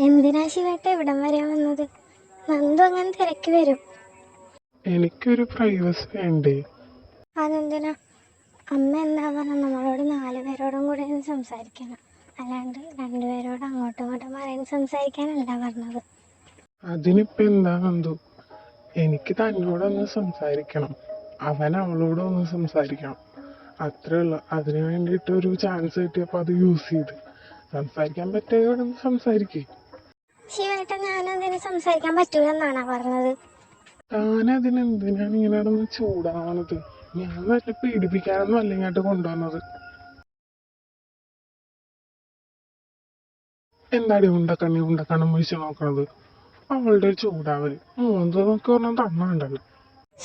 എന്തിനാ ശിവേട്ട ഇവിടം വരെ വന്നത്? നന്ദു അങ്ങനെ തിരക്കി വരും. എനിക്കൊരു പ്രൈവസി വേണ്ടേ? അതെന്തിനാ? അമ്മ എന്താ പറഞ്ഞ നമ്മളോട് 4 പേരോടും കൂടെ സംസാരിക്കണം, അല്ലാണ്ട് 2 പേരോട് അങ്ങോട്ടും ഇങ്ങോട്ടും പറയുന്ന സംസാരിക്കാനല്ല പറഞ്ഞത്. അതിനിപ്പോ എന്താ നന്ദു? എനിക്ക് തന്നോടൊന്ന് സംസാരിക്കണം, അവൻ അവളോടൊന്ന് സംസാരിക്കണം, അത്രേ ഉള്ളു. അതിനു വേണ്ടിയിട്ട് ഒരു ചാൻസ് കിട്ടിയപ്പോ അത് യൂസ് ചെയ്ത് സംസാരിക്കാൻ പറ്റിയോടൊന്ന് സംസാരിക്കേ. ശിവേട്ട ഞാനതിന് സംസാരിക്കാൻ പറ്റൂലെന്നാണോ പറഞ്ഞത്? താനതിനെന്തിനാണ് ഇങ്ങനെ നടന്ന് ചൂടാവണത്? ഞാൻ നല്ല പീഡിപ്പിക്കാനൊന്നും അല്ല ഇങ്ങോട്ട് കൊണ്ടുവന്നത്. എന്താടി ഉണ്ടക്കണ്ണം വീഴ്ച നോക്കണത്? അവളുടെ ഒരു ചൂടാവല് മൂന്നതൊക്കെ പറഞ്ഞാൽ തണ്ണുണ്ടല്ലോ.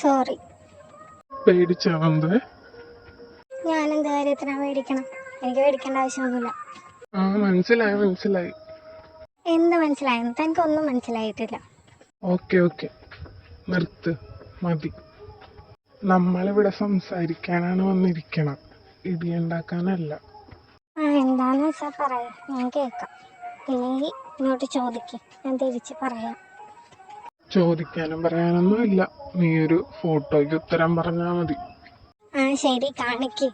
സോറി. പേടിച്ചവന്ത്? ഞാൻ എന്ത് കാര്യത്തിനാ പേടിക്കണം? എനിക്ക് പേടിക്കേണ്ട ആവശ്യമൊന്നുമില്ല. മനസ്സിലായി. എന്ത് മനസ്സിലായെന്ന്? തനിക്കൊന്നും മനസ്സിലായിട്ടില്ല. ഓക്കെ നിർത്ത്, മതി. നമ്മളിവിടെ സംസാരിക്കാനാണ് വന്നിരിക്കണം, ഇടിയുണ്ടാക്കാനല്ല. എന്താന്ന് വെച്ചാൽ പറയാം, ഞാൻ കേൾക്കാം. ഇല്ലെങ്കിൽ ഇങ്ങോട്ട് ചോദിക്കും, ഞാൻ തിരിച്ച് പറയാം. ചോദിക്കാനും പറയാനൊന്നും ഇല്ല, നീ ഒരു ഫോട്ടോയ്ക്ക് ഉത്തരം പറഞ്ഞാ മതി. ശരി, കാണിക്ക്.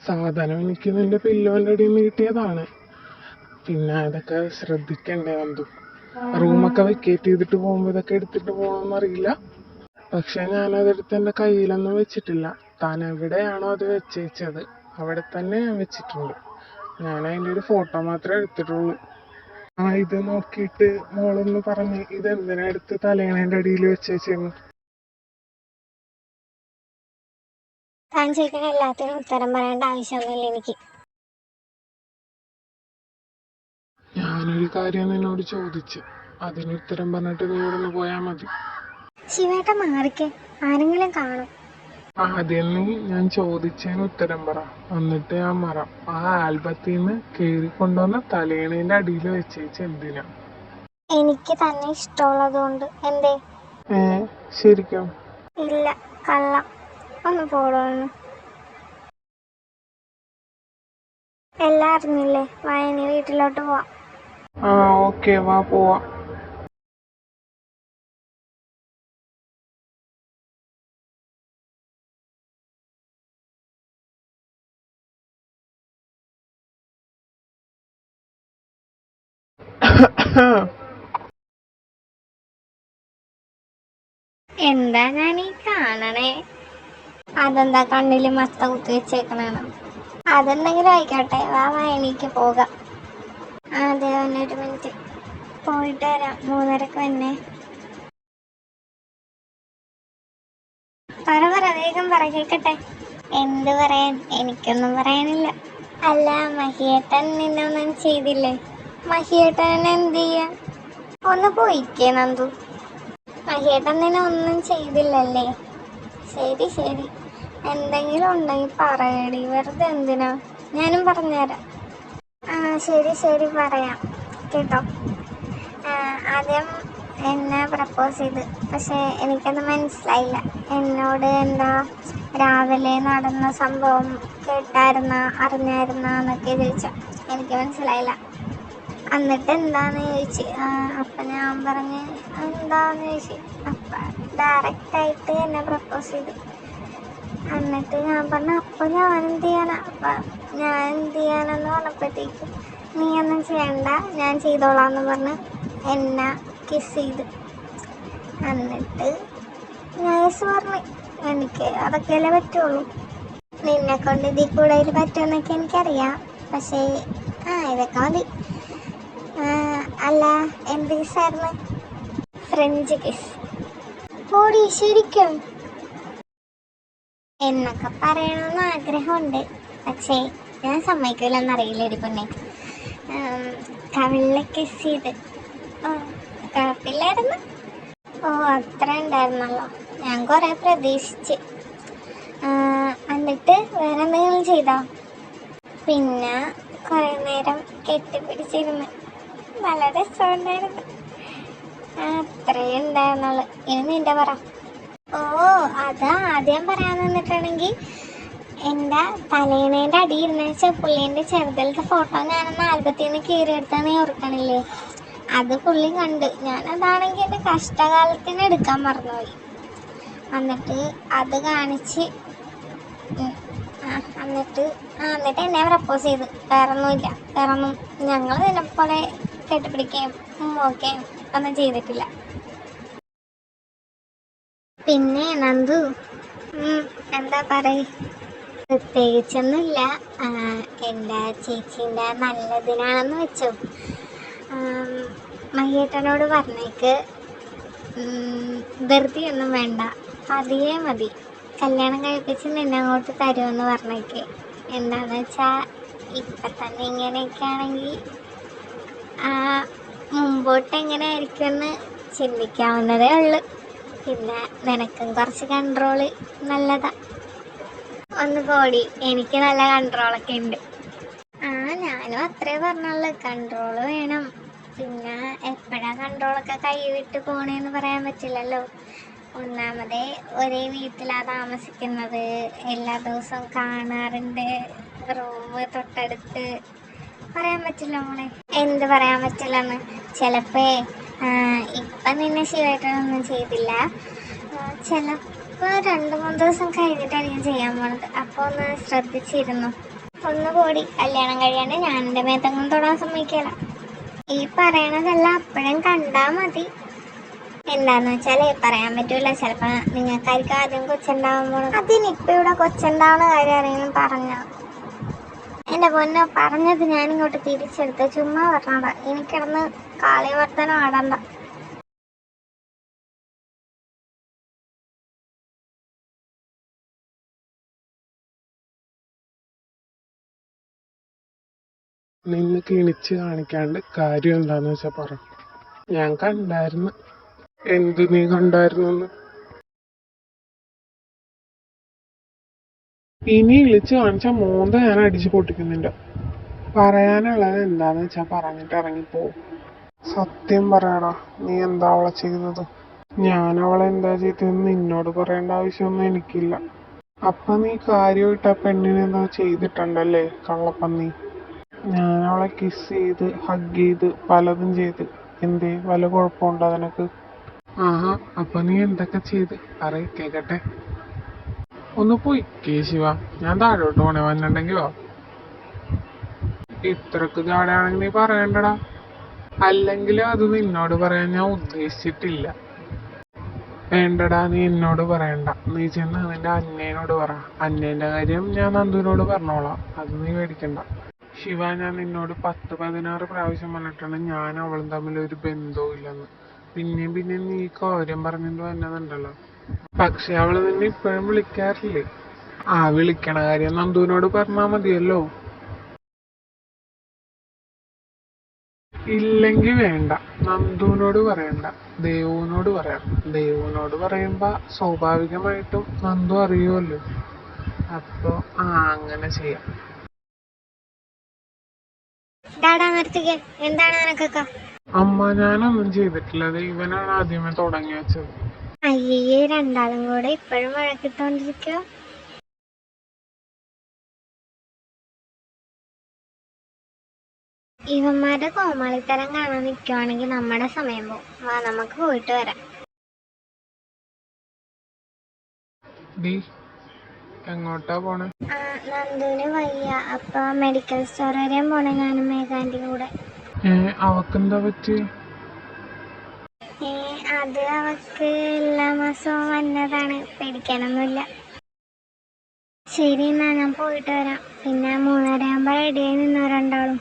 സാധനം എനിക്ക് നിന്റെ പില്ലോന്റെ അടിയിൽ നിന്ന് കിട്ടിയതാണ്. പിന്നെ ഇതൊക്കെ ശ്രദ്ധിക്കണ്ടേ നന്ദു? റൂമൊക്കെ വെക്കേറ്റ് ചെയ്തിട്ട് പോകുമ്പോ ഇതൊക്കെ എടുത്തിട്ട് പോകണമെന്നറിയില്ല. പക്ഷെ ഞാനതെടുത്ത് എന്റെ കയ്യിലൊന്നും വെച്ചിട്ടില്ല. താൻ എവിടെയാണോ അത് വെച്ചേച്ചത് അവിടെ തന്നെ ഞാൻ വെച്ചിട്ടുണ്ട്. ഞാൻ അതിൻ്റെ ഒരു ഫോട്ടോ മാത്രമേ എടുത്തിട്ടുള്ളൂ. ഇത് നോക്കിയിട്ട് മോളൊന്ന് പറഞ്ഞ് ഇതെന്തിനാ എടുത്ത് തലേണേന്റെ അടിയിൽ വെച്ചേച്ചെന്ന്. താൻ ചോദിക്കുന്ന എല്ലാത്തിനും ഉത്തരം പറയേണ്ട ആവശ്യമൊന്നുമില്ല എനിക്ക്. ഞാനൊരു കാര്യം നിന്നോട് ചോദിച്ച് അതിന് ഉത്തരം പറഞ്ഞിട്ട് നീ ഇവിടെ നിന്ന് പോയാ മതി. ശിവേട്ട മാറിക്കേ, ആരെങ്കിലും കാണും. ആദ്യം നീ ഞാൻ ചോദിച്ചതിന് ഉത്തരം പറ, എന്നിട്ട് ഞാൻ മറാം. ആ ആൽബത്തിൽ നിന്ന് കേറിക്കൊണ്ടുവന്ന തലേണേന്റെ അടിയിൽ വെച്ചേച്ച് എന്തിനാ? എനിക്ക് തന്നെ ഇഷ്ടമുള്ളതുകൊണ്ട്. എന്തേ? ശരിക്കും? ഇല്ല, കള്ളം. ഒന്ന് പോടുന്നു. എല്ലാം അറിഞ്ഞില്ലേ? വായനി വീട്ടിലോട്ട് പോവാം. ഓക്കെ, വാ പോവാം. എന്താ ഞാൻ ഈ കാണണേ? അതെന്താ കണ്ണില് മത്ത കുത്തി വെച്ചേക്കണാണ്? അതെന്തെങ്കിലും ആയിക്കോട്ടെ, വാ വായനിക്ക് പോകാം. അതെ, 1 മിനിറ്റ് പോയിട്ട് വരാം. 3:30 വന്നേ. പറ വേഗം പറ, കേക്കട്ടെ. എന്ത് പറയാൻ? എനിക്കൊന്നും പറയാനില്ല. അല്ല, മഹിയേട്ടൻ നിന്നൊന്നും ചെയ്തില്ലേ? മഹിയേട്ടൻ എന്ത് ചെയ്യാൻ? ഒന്ന് പോയിക്കേ നന്ദു. മഹിയേട്ടൻ നിന്നെ ഒന്നും ചെയ്തില്ലല്ലേ? ശരി, എന്തെങ്കിലും ഉണ്ടെങ്കിൽ പറയടി, വെറുതെ എന്തിനാ? ഞാനും പറഞ്ഞുതരാം. ശരി പറയാം കേട്ടോ. ആദ്യം എന്നെ പ്രപ്പോസ് ചെയ്ത്, പക്ഷെ എനിക്കത് മനസ്സിലായില്ല. എന്നോട് എന്താ രാവിലെ നടന്ന സംഭവം അറിഞ്ഞായിരുന്നൊക്കെ ചോദിച്ചു. എനിക്ക് മനസ്സിലായില്ല. എന്നിട്ട് എന്താന്ന് ചോദിച്ചു. അപ്പം ഞാൻ പറഞ്ഞ് എന്താന്ന് ചോദിച്ചു. അപ്പം ഡയറക്റ്റായിട്ട് എന്നെ പ്രപ്പോസ് ചെയ്തു. എന്നിട്ട് ഞാൻ പറഞ്ഞു അപ്പോൾ ഞാൻ എന്ത് ചെയ്യാനാ? അപ്പം ഞാൻ എന്ത് ചെയ്യാനെന്ന് പറഞ്ഞപ്പോഴത്തേക്കും നീ ഒന്നും ചെയ്യണ്ട, ഞാൻ ചെയ്തോളാന്ന് പറഞ്ഞ് എന്നെ കിസ് ചെയ്ത്. എന്നിട്ട് ഞാൻ പറഞ്ഞു എനിക്ക് അതൊക്കെയല്ലേ പറ്റുള്ളൂ, നിന്നെ കൊണ്ട് ഇതിൽ കൂടുതൽ പറ്റുമെന്നൊക്കെ എനിക്കറിയാം, പക്ഷേ ഇതൊക്കെ മതി. അല്ല, എന്ത് കിസ്സായിരുന്നു? French kiss. ഓടി, ശരിക്കും? എന്നൊക്കെ പറയണമെന്ന് ആഗ്രഹമുണ്ട്, പക്ഷേ ഞാൻ സമ്മതിക്കില്ലെന്നറിയില്ല. ഒരു പൊന്നെ കവിളിലെ കിസ് ചെയ്ത് കുഴപ്പമില്ലായിരുന്നു. അത്ര ഉണ്ടായിരുന്നല്ലോ, ഞാൻ കുറേ പ്രതീക്ഷിച്ച്. എന്നിട്ട് വേറെ എന്തെങ്കിലും ചെയ്തോ? പിന്നെ കുറേ നേരം കെട്ടിപ്പിടിച്ചിരുന്ന് നല്ല രസമുണ്ടായിരുന്നു. അത്രേ ഉണ്ടായിരുന്നുള്ളു. ഇനി നിന്റെ പറ. അത് ആദ്യം പറയാൻ നിന്നിട്ടുണ്ടെങ്കിൽ എൻ്റെ തലേണേൻ്റെ അടിയിരുന്ന പുള്ളീൻ്റെ ചെറുതിലത്തെ ഫോട്ടോ ഞാനൊന്ന് ആൽബത്തിൽ നിന്ന് കീറിയെടുത്താൽ നീ ഓർക്കണില്ലേ? അത് പുള്ളി കണ്ട്. ഞാനതാണെങ്കിൽ എൻ്റെ കഷ്ടകാലത്തിന് എടുക്കാൻ മറന്നുപോയി. എന്നിട്ട് അത് കാണിച്ച് എന്നിട്ട് എന്നെ പ്രപ്പോസ് ചെയ്ത്. വേറൊന്നും ഞങ്ങൾ ഇതിനെപ്പോലെ കെട്ടിപ്പിടിക്കുകയും നോക്കുകയും ഒന്നും ചെയ്തിട്ടില്ല. പിന്നെ നന്ദു, എന്താ പറയ്? പ്രത്യേകിച്ചൊന്നുമില്ല. എൻ്റെ ചേച്ചീൻ്റെ നല്ലതിനാണെന്ന് വെച്ചു. മഹിയേട്ടനോട് പറഞ്ഞേക്ക് ധൃതിയൊന്നും വേണ്ട, പതിയെ മതി. കല്യാണം കഴിപ്പിച്ച് നിന്നെ അങ്ങോട്ട് തരുമെന്ന് പറഞ്ഞേക്ക്. എന്താണെന്ന് വെച്ചാൽ ഇപ്പം തന്നെ ഇങ്ങനെയൊക്കെ ആണെങ്കിൽ മുമ്പോട്ട് എങ്ങനെ ആയിരിക്കുമെന്ന് ചിന്തിക്കാവുന്നതേ ഉള്ളൂ. പിന്നെ നിനക്കും കുറച്ച് കൺട്രോള് നല്ലതാ. ഒന്ന് പോടി, എനിക്ക് നല്ല കൺട്രോളൊക്കെ ഉണ്ട്. ഞാനും അത്രേ പറഞ്ഞുള്ളൂ, കൺട്രോള് വേണം. പിന്നെ എപ്പോഴാ കൺട്രോളൊക്കെ കൈവിട്ട് പോണേന്ന് പറയാൻ പറ്റില്ലല്ലോ. ഒന്നാമതേ ഒരേ വീട്ടിലാണ് താമസിക്കുന്നത്, എല്ലാ ദിവസവും കാണാറുണ്ട്, റൂം തൊട്ടടുത്ത്. പറയാൻ പറ്റില്ല മോളെ. എന്ത് പറയാൻ പറ്റില്ലെന്ന്? ചിലപ്പോ ഇപ്പം നിന്നെ ശിവേട്ടനൊന്നും ചെയ്തില്ല, ചിലപ്പോൾ 2-3 ദിവസം കഴിഞ്ഞിട്ടായിരിക്കും ചെയ്യാൻ പോണത്. അപ്പോൾ ഒന്ന് ശ്രദ്ധിച്ചിരുന്നു. ഒന്ന് കൂടി, കല്യാണം കഴിയാണ്ട് ഞാൻ എൻ്റെ മേത്തങ്ങും തൊടാൻ സമ്മതിക്കില്ല. ഈ പറയണതെല്ലാം അപ്പോഴും കണ്ടാൽ മതി. എന്താന്ന് വെച്ചാൽ പറയാൻ പറ്റൂല, ചിലപ്പോൾ നിങ്ങൾക്കായിരിക്കും ആദ്യം കൊച്ചുണ്ടാവാൻ പോണത്. അതിനിപ്പോൾ ഇവിടെ കൊച്ചുണ്ടാവുന്ന കാര്യം ആരെങ്കിലും പറഞ്ഞോ? എൻ്റെ പൊന്നോ, പറഞ്ഞത് ഞാനിങ്ങോട്ട് തിരിച്ചെടുത്ത് ചുമ്മാ പറഞ്ഞതാ. എനിക്കിടന്ന് കാളിവർത്തനം ആടണ്ട. നിന്ന് കിണിച്ച് കാണിക്കാണ്ട് കാര്യം എന്താന്ന് വെച്ചാ പറ. ഞാൻ കണ്ടായിരുന്നു. എന്ത് നീ കണ്ടായിരുന്നെന്ന്? ഇനി ഇളിച്ച് കാണിച്ച മോന്ത ഞാൻ അടിച്ചു പൊട്ടിക്കുന്നുണ്ട്. പറയാനുള്ളത് എന്താന്ന് വെച്ചാ പറഞ്ഞിട്ട് ഇറങ്ങിപ്പോ. സത്യം പറയടാ, നീ എന്താ അവളെ ചെയ്തത്? ഞാൻ അവളെ എന്താ ചെയ്തതെന്ന് നിന്നോട് പറയേണ്ട ആവശ്യമൊന്നും എനിക്കില്ല. അപ്പൊ നീ കാര്യമായിട്ട് ആ പെണ്ണിനെ എന്താ ചെയ്തിട്ടുണ്ടല്ലേ, കള്ളപ്പന്നി? ഞാൻ അവളെ കിസ് ചെയ്ത് ഹഗ് ചെയ്ത് പലതും ചെയ്ത്. എന്തേ, വല്ല കുഴപ്പമുണ്ടോ നിനക്ക്? അപ്പൊ നീ എന്തൊക്കെ ചെയ്ത് പറയ്, കേക്കട്ടെ. ഒന്ന് പോയി കേശിവ, ഞാൻ താഴോട്ട് പോണേ, വന്നിട്ടുണ്ടെങ്കിലോ. ഇത്രക്ക് ചാടാണെങ്കിൽ നീ പറയണ്ടടാ. അല്ലെങ്കിൽ അത് നിന്നോട് പറയാൻ ഞാൻ ഉദ്ദേശിച്ചിട്ടില്ല. വേണ്ടടാ, നീ എന്നോട് പറയണ്ട. നീ ചെന്ന് നിന്റെ അന്നേനോട് പറ. അന്നേന്റെ കാര്യം ഞാൻ നന്ദുവിനോട് പറഞ്ഞോളാം, അത് നീ മേടിക്കണ്ട. ശിവ, ഞാൻ നിന്നോട് 10-16 പ്രാവശ്യം പറഞ്ഞിട്ടാണ് ഞാൻ അവളും തമ്മിൽ ഒരു ബന്ധവും ഇല്ലെന്ന്. പിന്നെയും നീ കാര്യം പറഞ്ഞിട്ട് വന്നതുണ്ടല്ലോ. പക്ഷെ അവള് നിന്നെ ഇപ്പോഴും വിളിക്കാറില്ലേ? വിളിക്കണ കാര്യം നന്ദുവിനോട് പറഞ്ഞാ മതിയല്ലോ. ഇല്ലെങ്കി വേണ്ട, നന്ദുവിനോട് പറയണ്ട, ദേവുവിനോട് പറയാം. ദേവുവിനോട് പറയുമ്പോ സ്വാഭാവികമായിട്ടും നന്ദു അറിയുമല്ലോ. അപ്പൊ അങ്ങനെ ചെയ്യാം. എന്താണ് നിനക്കൊക്കെ? അമ്മ, ഞാനൊന്നും ചെയ്തിട്ടില്ല. ഇവനാണ് ആദ്യമേ തുടങ്ങി വെച്ചത്. അയ്യേ, രണ്ടാളും കൂടെ ഇപ്പോഴും വഴക്കിട്ടോണ്ടിരിക്കോ? ഇവന്മാരുടെ കോമാളിത്തരം കാണാൻ നിൽക്കുവാണെങ്കിൽ നമ്മുടെ സമയം പോകും. വാ, നമുക്ക് പോയിട്ട് വരാം. എങ്ങോട്ടാ പോണേ? നന്ദുവിന് വയ്യ, അപ്പൊ മെഡിക്കൽ സ്റ്റോർ വരെയും പോണേ, ഞാനും മേഘാന്റെ കൂടെ. അവക്കെന്താ പറ്റി? അത് അവക്ക് എല്ലാ മാസവും വന്നതാണ്, പേടിക്കാനൊന്നുമില്ല. ശരി, എന്നാ ഞാൻ പോയിട്ട് വരാം. പിന്നെ 3:30 ആകുമ്പോ റെഡിയായി നിന്നോ രണ്ടാളും.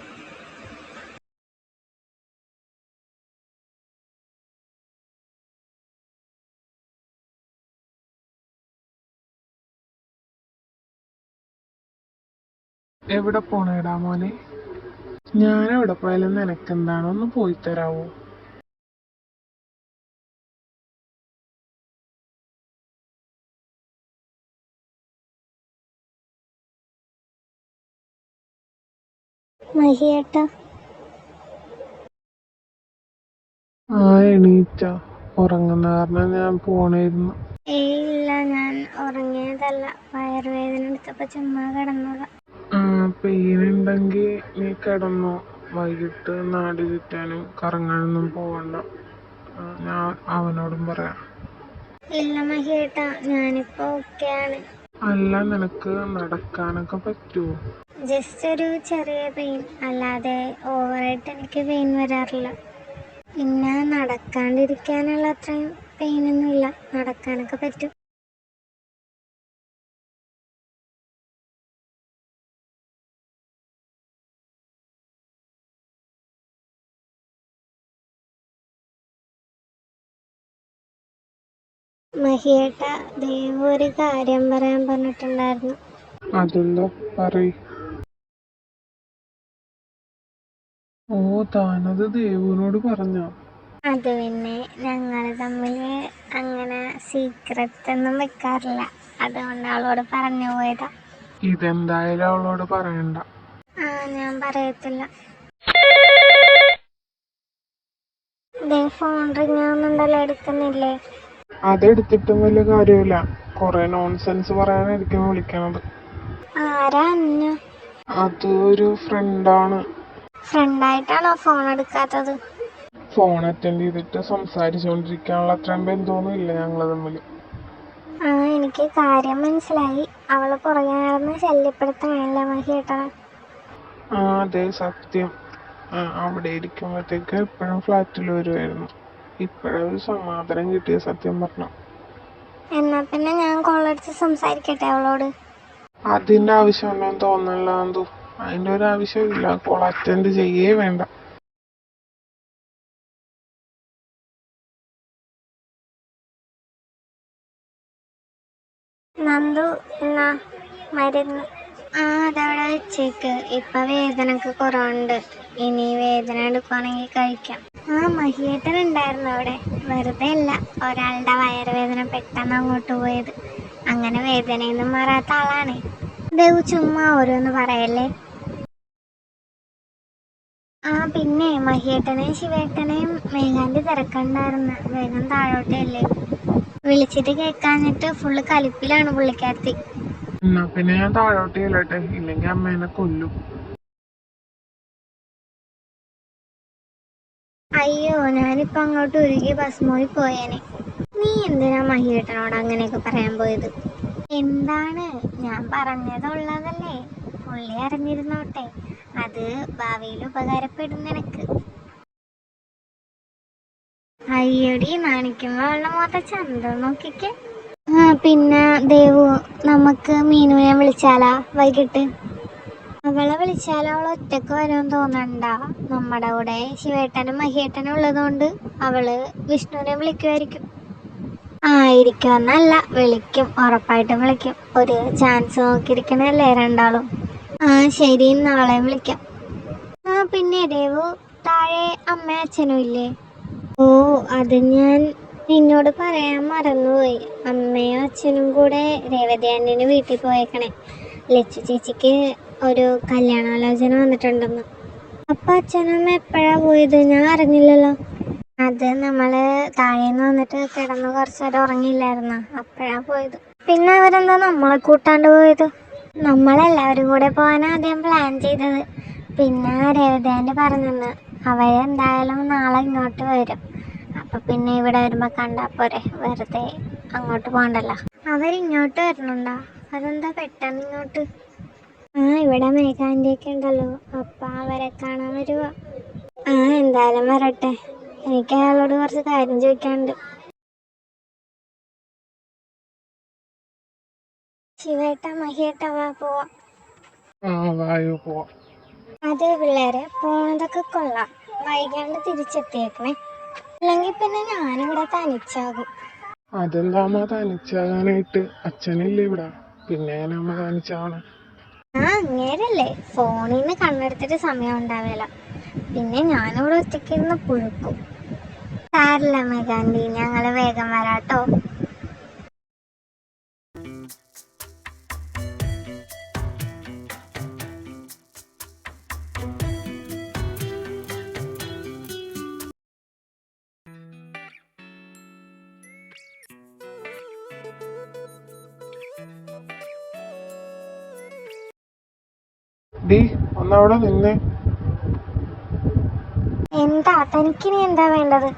എവിടെ പോണേടാ മോനെ? ഞാനെവിടെ പോയാലും നിനക്കെന്താണ്? ഒന്ന് പോയി തരാവോ? മഹിയേട്ടാ. എണീറ്റ? ഉറങ്ങുന്ന കാരണം ഞാൻ പോണേരുന്നു. ഇല്ല, ഞാൻ ഉറങ്ങിയതല്ല, വയറുവേദന എടുത്തപ്പോ ചുമ്മാ കിടന്നതാ. പെയിൻ ഉണ്ടെങ്കി നീ കിടന്നോ. വൈകിട്ട് നാട് ചുറ്റാനും കറങ്ങാനൊന്നും പോവണ്ട. ഞാൻ അവനോടും പറയാം. ഇല്ല മഹിയേട്ടാ, ഞാനിപ്പോ ഓക്കെയാണ്. അല്ല, നിനക്ക് നടക്കാനൊക്കെ പറ്റുമോ? ജസ്റ്റ് ഒരു ചെറിയ പെയിൻ, അല്ലാതെ ഓവറായിട്ട് എനിക്ക് പെയിൻ വരാറില്ല. പിന്നെ നടക്കാണ്ടിരിക്കാനുള്ള അത്രയും പെയിനൊന്നുമില്ല, നടക്കാനൊക്കെ പറ്റും. മഹിയേട്ട, ദേവു ഒരു കാര്യം പറയാൻ പറഞ്ഞിട്ടുണ്ടായിരുന്നു. അതെന്താ പറയ്. ഓ, താനത് ദേവുവിനോട് പറഞ്ഞോ? അത് പിന്നെ ഞങ്ങൾ തമ്മിൽ അങ്ങനെ സീക്രറ്റ് ഒന്നും വെക്കാറില്ല, അതുകൊണ്ട് അവളോട് പറഞ്ഞു പോയതാ. ഇതെന്തായാലും അവളോട് പറയണ്ട. ഞാൻ പറയത്തില്ല. Phone ring ആവുന്നുണ്ടല്ലോ, എടുക്കുന്നില്ലേ? അതെടുത്തിട്ടും വലിയ കാര്യമില്ല. കൊറേ നോൺസെൻസ് പറയാനായിരിക്കും വിളിക്കണത്. ആരാ അന്ന? അത് ഒരു ഫ്രണ്ടാണ്. ഫ്രണ്ടായിട്ടാണോ ഫോൺ എടുക്കാത്തത്? ഫോൺ അറ്റൻഡ് ചെയ്തിട്ട് സംസാരിച്ചുകൊണ്ടിരിക്കാനുള്ള അത്രയും ബന്ധമൊന്നും ഇല്ല ഞങ്ങള് തമ്മില്. എനിക്ക് കാര്യം മനസ്സിലായി. അവള് പുറകെ നടന്ന് ശല്യപ്പെടുത്താനല്ല മഹിയേട്ടനെ? അതെ, സത്യം. അവിടെ ഇരിക്കുമ്പോഴത്തേക്ക് എപ്പോഴും ഫ്ലാറ്റിൽ വരുമായിരുന്നു. ഇപ്പോഴൊരു സമാധാനം കിട്ടിയ സത്യം പറഞ്ഞ. എന്നാ പിന്നെ ഞാൻ കോളടിച്ച് സംസാരിക്കട്ടെ അവളോട്? അതിന്റെ ആവശ്യമുണ്ടെന്ന് തോന്നണില്ല എന്തോ. അതിന്റെ ഒരു ആവശ്യമില്ല. കോൾ അറ്റൻഡ് ചെയ്യേ വേണ്ട. നന്ദു, എന്നാ മരുന്ന്? അതവിടെ വെച്ചേക്ക്. ഇപ്പൊ വേദനക്ക് കുറവുണ്ട്. ഇനി വേദന എടുക്കുവാണെങ്കിൽ കഴിക്കാം. മഹിയേട്ടൻ ഉണ്ടായിരുന്നു അവിടെ. വെറുതെ അല്ല, ഒരാളുടെ വയറുവേദന പെട്ടെന്ന് അങ്ങോട്ട് പോയത്. അങ്ങനെ വേദനയൊന്നും മാറാത്ത ആളാണ്. ദേവു ചുമ്മാ ഓരോന്ന് പറയല്ലേ. പിന്നെ മഹിയേട്ടനെയും ശിവേട്ടനെയും മേഘാന്റെ തിരക്കുണ്ടായിരുന്നു. വേഗം താഴോട്ടല്ലേ. വിളിച്ചിട്ട് കേൾക്കാഞ്ഞിട്ട് ഫുള്ള് കലിപ്പിലാണ് പുള്ളിക്കാരത്തി. എന്നാ പിന്നെ ഞാൻ താഴോട്ട് ചെല്ലട്ടെ, ഇല്ലെങ്കിൽ അമ്മേനെ കൊല്ലും. അയ്യോ, ഞാനിപ്പോ അങ്ങോട്ട് ഉരുകി ഭസ്മോയി പോയേനെ. നീ എന്തിനാ മഹിയേട്ടനോട് അങ്ങനെയൊക്കെ പറയാൻ പോയത്? എന്താണ്, ഞാൻ പറഞ്ഞതുള്ളതല്ലേ. പുള്ളി അറിഞ്ഞിരുന്നോട്ടെ. അത് ഭാവിയിൽ ഉപകാരപ്പെടും നിനക്ക്. അയ്യടി, നാണിക്കുമ്പോ അവളുടെ മുഖത്തെ ചന്തം നോക്കിക്കേ. പിന്നെ ദേവു, നമുക്ക് മീനുവിനെ വിളിച്ചാലാ വൈകിട്ട്? അവളെ വിളിച്ചാലും അവൾ ഒറ്റക്ക് വരുമെന്ന് തോന്നണ്ട. നമ്മുടെ കൂടെ ശിവേട്ടനും മഹിയേട്ടനും ഉള്ളതുകൊണ്ട് അവള് വിഷ്ണുവിനെ വിളിക്കുമായിരിക്കും. ആയിരിക്കുമെന്നല്ല, വിളിക്കും, ഉറപ്പായിട്ടും വിളിക്കും. ഒരു ചാൻസ് നോക്കിയിരിക്കണല്ലേ രണ്ടാളും. ശരി, നാളെ വിളിക്കാം. പിന്നെ ദേവു, താഴെ അമ്മയും അച്ഛനും ഇല്ലേ? ഓ, അത് ഞാൻ നിന്നോട് പറയാൻ മറന്നുപോയി. അമ്മയും അച്ഛനും കൂടെ രേവതി ആന്റിന് വീട്ടിൽ പോയേക്കണേ. ലച്ചു ചേച്ചിക്ക് ഒരു കല്യാണാലോചന വന്നിട്ടുണ്ടെന്ന്. അപ്പൊ അച്ഛനമ്മ എപ്പോഴാ പോയത്? ഞാൻ അറിഞ്ഞില്ലല്ലോ. അത് നമ്മള് താഴേന്ന് വന്നിട്ട് കിടന്ന് കുറച്ചേരം ഉറങ്ങിയില്ലായിരുന്ന, അപ്പോഴാ പോയത്. പിന്നെ അവരെന്താ നമ്മളെ കൂട്ടാണ്ട് പോയത്? നമ്മളെല്ലാവരും കൂടെ പോകാനാ ആദ്യം പ്ലാൻ ചെയ്തത്. പിന്നെ രേവതി ആന്റി പറഞ്ഞെന്ന് അവരെന്തായാലും നാളെ ഇങ്ങോട്ട് വരും. അപ്പൊ പിന്നെ ഇവിടെ വരുമ്പോ കണ്ടാ പോരെ, വെറുതെ അങ്ങോട്ട് പോകണ്ടല്ലോ. അവരിങ്ങോട്ട് വരണുണ്ടോ? അതെന്താ പെട്ടെന്ന് ഇങ്ങോട്ട്? ഇവിടെ മേഘാന്റിയൊക്കെ ഉണ്ടല്ലോ, അപ്പൊ അവരെ കാണാൻ വരുവാ. എന്തായാലും വരട്ടെ. എനിക്ക് അയാളോട് കുറച്ച് കാര്യം ചോദിക്കാനുണ്ട്. ശിവേട്ട, മഹിയേട്ട, വാ പോവാം. അതെ പിള്ളേരെ, പോണതൊക്കെ കൊള്ളാം. വൈകാണ്ട് തിരിച്ചെത്തിയേക്കണേ, അല്ലെങ്കിൽ പിന്നെ ഞാനിവിടെ തനിച്ചാകും. അതെന്താ തനിച്ചാകാനായിട്ട്? അച്ഛനില്ലേ ഇവിടെ, പിന്നെ അമ്മ തനിച്ചാവണം? അങ്ങേരല്ലേ ഫോണിൽ നിന്ന് കണ്ണെടുത്തിട്ട് സമയം ഉണ്ടാവില്ല. പിന്നെ ഞാനിവിടെ ഒറ്റയ്ക്കിരുന്ന് പുഴുക്കും. സാരില്ല മേഘാന്റി, ഞങ്ങള് വേഗം വരാട്ടോ. ഡി, ഒന്നവിടെ നിന്നേ. തനിക്കിനി എന്താ വേണ്ടത്?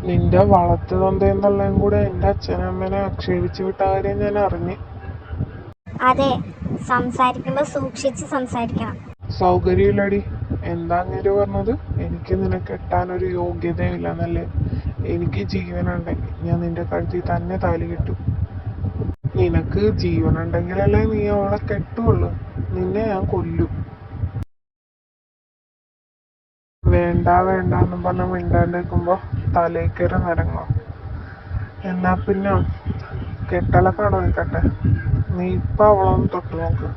നിന്റെ വളർത്തു തന്തയെന്നെല്ലാം കൂടെ എൻ്റെ അച്ഛനമ്മനെ ആക്ഷേപിച്ചു വിട്ട കാര്യം ഞാൻ അറിഞ്ഞ്. അതെ, സംസാരിക്കുമ്പോ സൂക്ഷിച്ച് സംസാരിക്കണം. സൗകര്യമില്ലടി. എന്താ അങ്ങനെ പറഞ്ഞത്? എനിക്ക് നിന്നെ കെട്ടാനൊരു യോഗ്യതയില്ലെന്നല്ലേ? എനിക്ക് ജീവനുണ്ടെങ്കിൽ ഞാൻ നിന്റെ കഴുത്തിൽ തന്നെ താലി കെട്ടും. നിനക്ക് ജീവനുണ്ടെങ്കിലല്ലേ നീ അവളെ കെട്ടുള്ളൂ. നിന്നെ ഞാൻ കൊല്ലും. വേണ്ട വേണ്ട എന്നും പറഞ്ഞ് മിണ്ടാണ്ടിരിക്കുമ്പോ തലേക്കറി നിരങ്ങോ? എന്നാ പിന്നെ കെട്ടലൊക്കെ അവിടെ നിൽക്കട്ടെ. നീ ഇപ്പൊ അവളൊന്ന് തൊട്ട് നോക്ക്.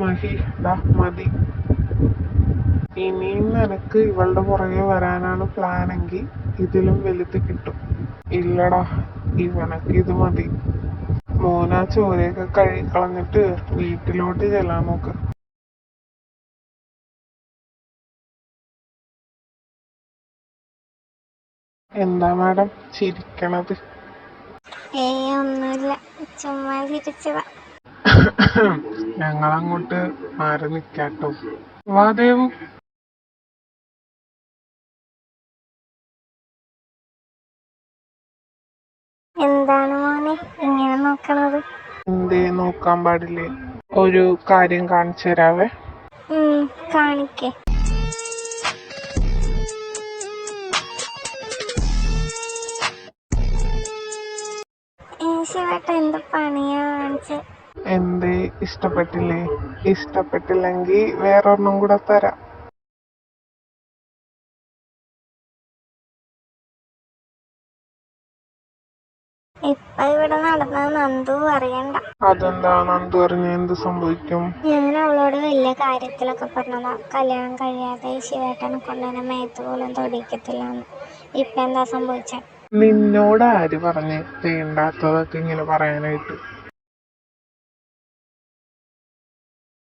മഹി, ദാ മതി. ഇനിയും നിനക്ക് ഇവളുടെ പുറകെ വരാനാണ് പ്ലാനെങ്കിൽ ഇതിലും വലുത് കിട്ടും. ഇല്ലടാ, ഇവനക്ക് ഇത് മതി. മോനാ ചോരയൊക്കെ കഴുകിക്കളഞ്ഞിട്ട് വീട്ടിലോട്ട് ചെല്ലാൻ നോക്ക്. എന്താ മാഡം ചിരിക്കണത്? ഒന്നുമില്ല, ചുമ്മാ ചിരിച്ചതാ. ഞങ്ങളങ്ങോട്ട് മാറി നിക്കാട്ടോ. വാ ദേവു. എന്താണ് മോനെ ഇങ്ങനെ നോക്കണത്? എന്തേ നോക്കാൻ പാടില്ലേ? ഒരു കാര്യം കാണിച്ചു തരാവേ. കാണിക്കേ. ശിവേട്ട എന്ത് പണിയാ കാണിച്ചത്? എന്തേ ഇഷ്ടപ്പെട്ടില്ലേ? ഇഷ്ടപ്പെട്ടില്ലെങ്കിൽ വേറൊരെണ്ണം കൂടെ തരാം. ഇപ്പൊ ഇവിടെ നടന്നത് നന്ദു അറിയണ്ട. അതെന്താ? നന്ദു അറിഞ്ഞ എന്ത് സംഭവിക്കും? ഞാൻ അവളോട് വലിയ കാര്യത്തിലൊക്കെ പറഞ്ഞതാ, കല്യാണം കഴിയാതെ ശിവേട്ടനെ കൊണ്ടുതന്നെ മേത്ത് പോലും തൊടിക്കത്തില്ലാന്ന്. ഇപ്പൊ എന്താ സംഭവിച്ച? നിന്നോട് ആര് പറഞ്ഞ് വേണ്ടാത്തതൊക്കെ ഇങ്ങനെ പറയാനായിട്ട്?